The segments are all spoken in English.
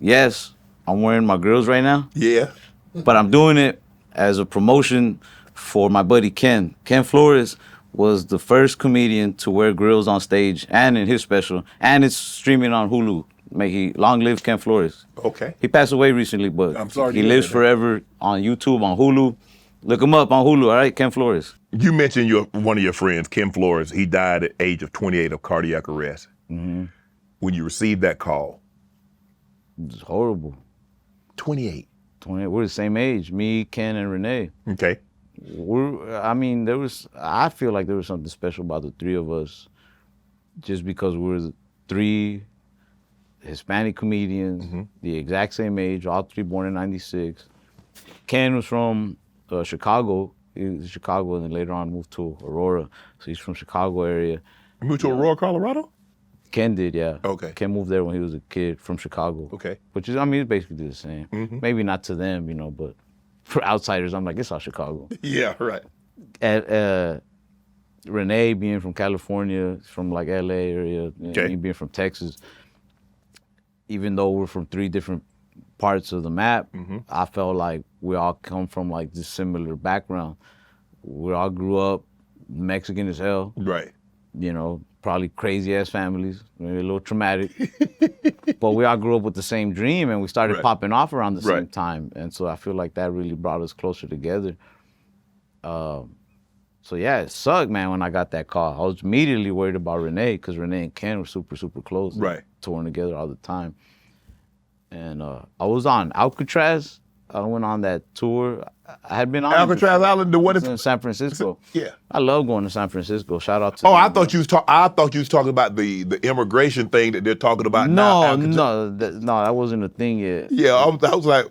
yes, I'm wearing my grills right now. Yeah. But I'm doing it as a promotion for my buddy Ken. Ken Flores was the first comedian to wear grills on stage and in his special, and it's streaming on Hulu. May he long live Ken Flores. Okay. He passed away recently, but I'm sorry to he hear lives that. forever on YouTube, on Hulu. Look him up on Hulu, all right? Ken Flores. You mentioned one of your friends, Kim Flores. He died at age of 28 of cardiac arrest. Mm-hmm. When you received that call. It's horrible. 28. We're the same age, me, Ken, and Renee. Okay. I feel like there was something special about the three of us just because we're the three Hispanic comedians, the exact same age, all three born in 96. Ken was from Chicago. He was in Chicago and then later on moved to Aurora. So he's from Chicago area. You moved to Aurora, Colorado? Ken did, yeah. Okay. Ken moved there when he was a kid from Chicago. Okay. Which is, it's basically the same. Maybe not to them, but for outsiders, I'm like, it's all Chicago. Yeah, right. And Renee being from California, from like LA area, me being from Texas, even though we're from three different parts of the map, I felt like we all come from like this similar background. We all grew up Mexican as hell. Right. Probably crazy ass families, maybe a little traumatic. But we all grew up with the same dream and we started popping off around the same time. And so I feel like that really brought us closer together. So yeah, it sucked, man, when I got that call. I was immediately worried about Renee because Renee and Ken were super, super close. Right. Touring together all the time. And I was on Alcatraz. I went on that tour. I had been on Alcatraz Island. What is in San Francisco? Yeah, I love going to San Francisco. Shout out to. I thought you was talking about the immigration thing that they're talking about now. No, that wasn't a thing yet. Yeah, I was like,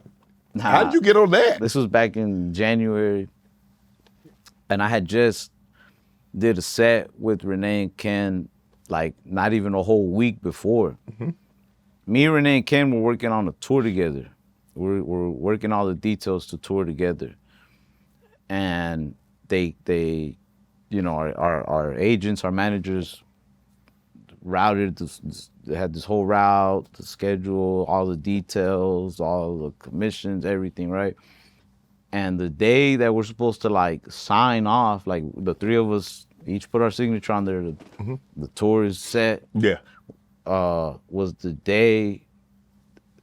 how'd you get on that? This was back in January, and I had just did a set with Renee and Ken, like not even a whole week before. Me, Renee, and Ken were working on a tour together. We're working all the details to tour together, and they our agents, our managers routed they had this whole route, the schedule, all the details, all the commissions, everything, right? And the day that we're supposed to like sign off, like the three of us each put our signature on there, the tour is set. Yeah. Was the day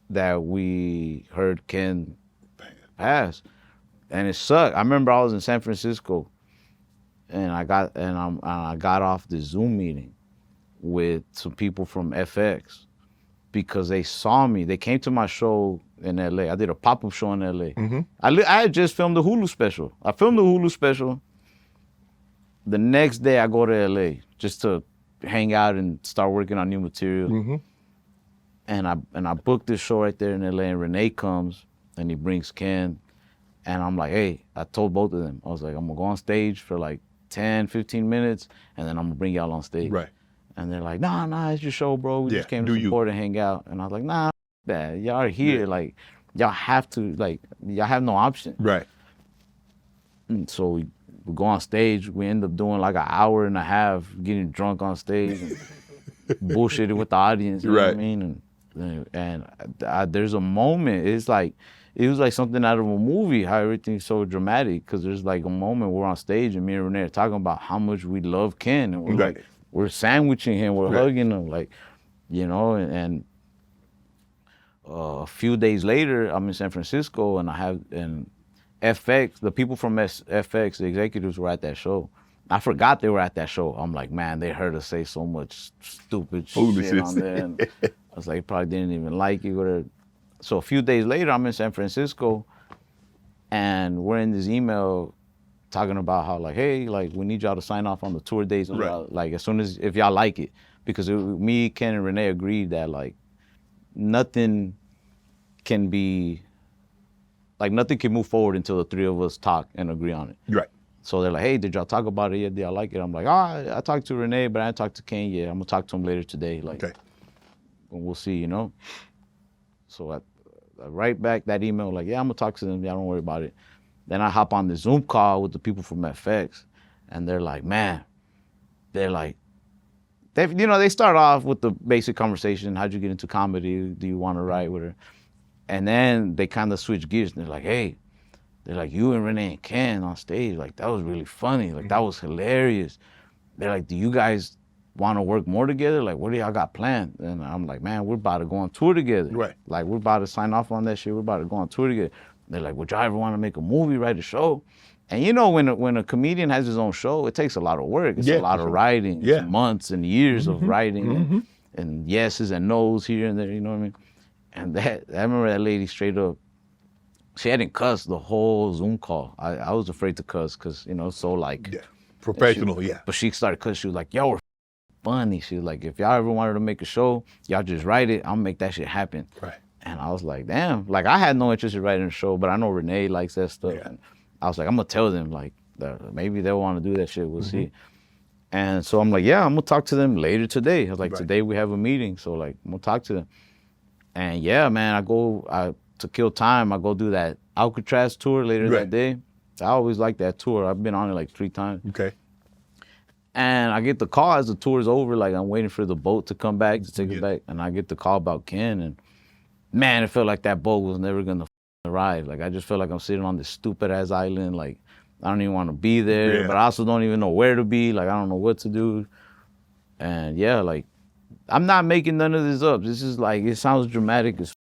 that we heard Ken pass, and it sucked. I remember I was in San Francisco, and I got off the Zoom meeting with some people from FX because they saw me. They came to my show in LA. I did a pop-up show in LA. I had just filmed the Hulu special. I filmed the Hulu special. The next day I go to LA just to hang out and start working on new material. And I booked this show right there in LA, and Renee comes and he brings Ken, and I'm like, hey, I told both of them, I was like, I'm gonna go on stage for like 10, 15 minutes, and then I'm gonna bring y'all on stage. Right. And they're like, nah, it's your show, bro. We just came to support and hang out. And I was like, nah, that y'all are here, like, y'all have to, like, y'all have no option. Right. And so we go on stage. We end up doing like an hour and a half, getting drunk on stage, and bullshitting with the audience. You know what I mean? And there's a moment. It was like something out of a movie. How everything's so dramatic. Because there's like a moment we're on stage and me and Renee are talking about how much we love Ken, and we're like, we're sandwiching him, we're hugging him, like, And a few days later, I'm in San Francisco, and FX, the people from FX, the executives were at that show. I forgot they were at that show. I'm like, man, they heard us say so much stupid shit on there. And I was like, probably didn't even like it. Whatever. So a few days later, I'm in San Francisco, and we're in this email talking about how, like, hey, like, we need y'all to sign off on the tour dates, like, as soon as, if y'all like it. Because me, Ken, and Renee agreed that, like, nothing can move forward until the three of us talk and agree on it. Right. So they're like, hey, did y'all talk about it yet? Did y'all like it? I'm like, I talked to Renee, but I didn't talk to Ken yet. I'm gonna talk to him later today. Like, and we'll see, So I write back that email, like, yeah, I'm gonna talk to them. Yeah, don't worry about it. Then I hop on the Zoom call with the people from FX, and they're like, man, they they start off with the basic conversation. How'd you get into comedy? Do you want to write with her? And then they kind of switch gears. And they're like, hey, you and Renee and Ken on stage, like, that was really funny. Like, that was hilarious. They're like, do you guys want to work more together? Like, what do y'all got planned? And I'm like, man, we're about to go on tour together. Right. Like, we're about to sign off on that shit. We're about to go on tour together. They're like, would y'all ever want to make a movie, write a show? And you know, when a comedian has his own show, it takes a lot of work. It's a lot of writing. Yeah. It's months and years of writing and yeses and nos here and there, you know what I mean? And I remember that lady straight up, she hadn't cussed the whole Zoom call. I was afraid to cuss because, you know, so like. Yeah. Professional, yeah. But she started cussing. She was like, y'all were funny. She was like, if y'all ever wanted to make a show, y'all just write it. I'll make that shit happen. Right. And I was like, damn. Like, I had no interest in writing a show, but I know Renee likes that stuff. Yeah. And I was like, I'm going to tell them, like, maybe they'll want to do that shit. We'll see. And so I'm like, yeah, I'm going to talk to them later today. I was like, today we have a meeting. So, like, I'm going to talk to them. And, yeah, man, to kill time, I go do that Alcatraz tour later that day. I always like that tour. I've been on it like 3 times. Okay. And I get the call as the tour's over. Like, I'm waiting for the boat to come back to take us back. And I get the call about Ken. And, man, it felt like that boat was never going to arrive. Like, I just felt like I'm sitting on this stupid-ass island. Like, I don't even want to be there. But I also don't even know where to be. Like, I don't know what to do. And, yeah, like, I'm not making none of this up. This is, like, it sounds dramatic as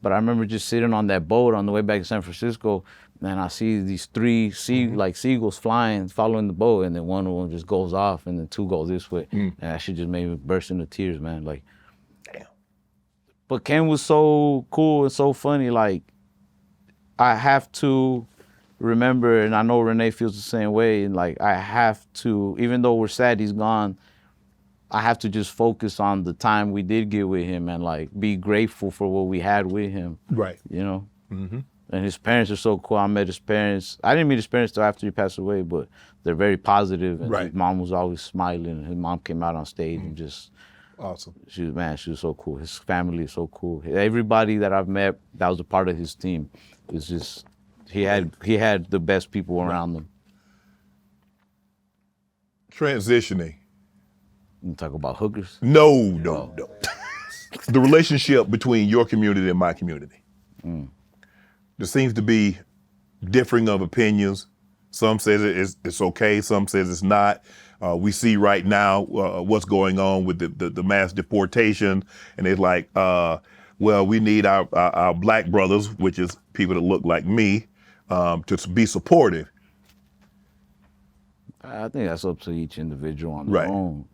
but I remember just sitting on that boat on the way back to San Francisco, and I see these 3 seagulls flying, following the boat, and then one of them just goes off, and then 2 go this way. And that shit just made me burst into tears, man. Like, damn. But Ken was so cool and so funny. Like, I have to remember, and I know Renee feels the same way, and like, I have to, even though we're sad he's gone, I have to just focus on the time we did get with him and like be grateful for what we had with him. Right. You know? And his parents are so cool. I met his parents. I didn't meet his parents till after he passed away, but they're very positive. And his mom was always smiling. His mom came out on stage and just. Awesome. She was so cool. His family is so cool. Everybody that I've met that was a part of his team. It was just, he had the best people around them. Transitioning. You talk about hookers? No. The relationship between your community and my community. There seems to be differing of opinions. Some says it's okay, some says it's not. We see right now what's going on with the mass deportation, and it's like, well, we need our black brothers, which is people that look like me, to be supportive. I think that's up to each individual on their own.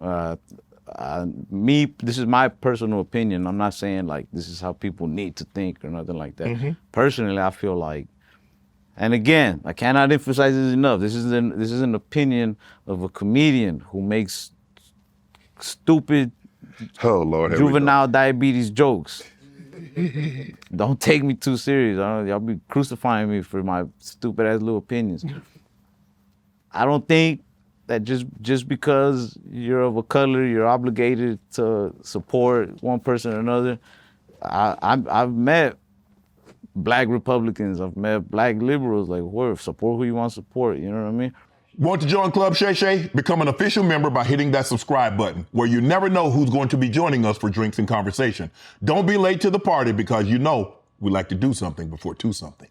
This is my personal opinion. I'm not saying like this is how people need to think or nothing like that. Personally, I feel like, and again, I cannot emphasize this enough. This is an opinion of a comedian who makes stupid, juvenile diabetes jokes. Don't take me too serious. Y'all be crucifying me for my stupid ass little opinions. I don't think that just because you're of a color, you're obligated to support one person or another. I've met black Republicans, I've met black liberals, like, support who you want to support, you know what I mean? Want to join Club Shay Shay? Become an official member by hitting that subscribe button, where you never know who's going to be joining us for drinks and conversation. Don't be late to the party because you know we like to do something before 2 something.